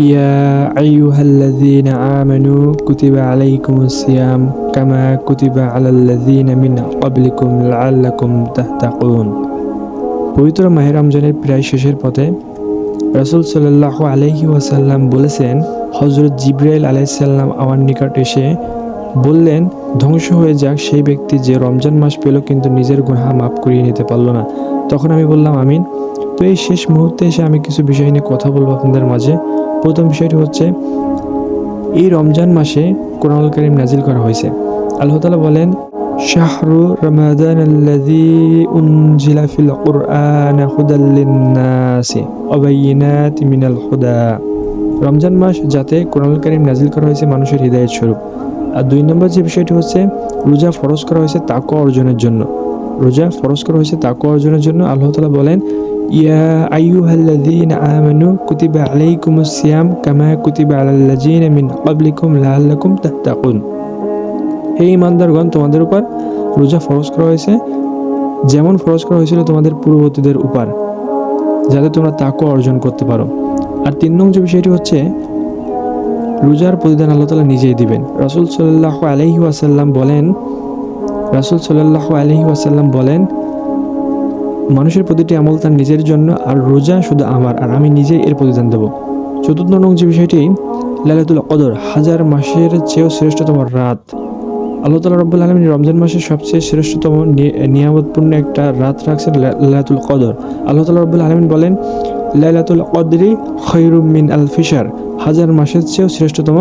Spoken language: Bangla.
ইয়া আইয়ুহাল্লাযীনা আমানু কুতিবা আলাইকুমুস সিয়াম কামা কুতিবা আলাল্লাযীনা মিন ক্বাবলিকুম লাআল্লাকুম তাত্তাকুন। পবিত্র মাহে রমজানের প্রায় শেষের পথে রাসূল সাল্লাল্লাহু আলাইহি ওয়াসাল্লাম বলেছেন, হযরত জিবরাইল আলাইহিস সালাম আমার নিকট এসে বললেন, ধ্বংস হয়ে যাক সেই ব্যক্তি যে রমজান মাস পেল কিন্তু নিজের গুনাহ মাফ করিয়ে নিতে পারল না। তখন আমি বললাম, আমিন। তো এই শেষ মুহূর্তে এসে আমি কিছু বিষয় নিয়ে কথা বলবো আপনাদের মাঝে। প্রথম বিষয়টি হচ্ছে, এই রমজান মাসে কোরআনুল কারীম নাজিল করা হয়েছে। আল্লাহ তাআলা বলেন, শাহরু রমাদান আল্লাযী উনজিলা ফিল কুরআন হুদাল লিন-নাসি ওয়া বাইয়িনাতিন মিনাল হুদা। রমজান মাস যাতে কোরআনুল কারীম নাজিল করা হয়েছে মানুষের হিদায়াত স্বরূপ। আর 2 নম্বর যে বিষয়টি হচ্ছে, রোজা ফরজ করা হয়েছে তাকওয়া অর্জনের জন্য। রোজা ফরজ করা হয়েছে তাকওয়া অর্জনের জন্য। আল্লাহ তাআলা বলেন, ইয়া আইয়ুহাল্লাযীনা আমানু কুতিবা আলাইকুমুস সিয়াম কামা কুতিবা আলাল্লাযীনা মিন ক্বাবলিকুম লাআল্লাকুম তাত্তাকুন। হে ঈমানদারগণ, তোমাদের উপর রোজা ফরজ করা হয়েছে যেমন ফরজ করা হয়েছিল তোমাদের পূর্ববর্তীদের উপর, যাতে তোমরা তাকওয়া অর্জন করতে পারো। আর 3 নং যে বিষয়টি হচ্ছে, রোজার প্রতিদান আল্লাহ তাআলা নিজেই দিবেন। রাসূল সাল্লাল্লাহু আলাইহি ওয়াসাল্লাম বলেন, মানুষের প্রতিটি আমল তার নিজের জন্য, আর রোজা শুধু আমার, আর আমি নিজেই এর প্রতিদান দেব। 4 নং যে বিষয়টি, লাইলাতুল কদর, 1000 মাসের চেয়েও শ্রেষ্ঠতম রাত। আল্লাহ তাআলা রব্বুল আলামিন রমজান মাসের সবচেয়ে শ্রেষ্ঠতম নিয়ামতপূর্ণ একটা রাত রাখছেন লাইলাতুল কদর। আল্লাহ তাআলা রব্বুল আলামিন বলেন, লাইলাতুল কদরি খায়রুম মিন আলফি শাহর, 1000 মাসের চেয়েও শ্রেষ্ঠতম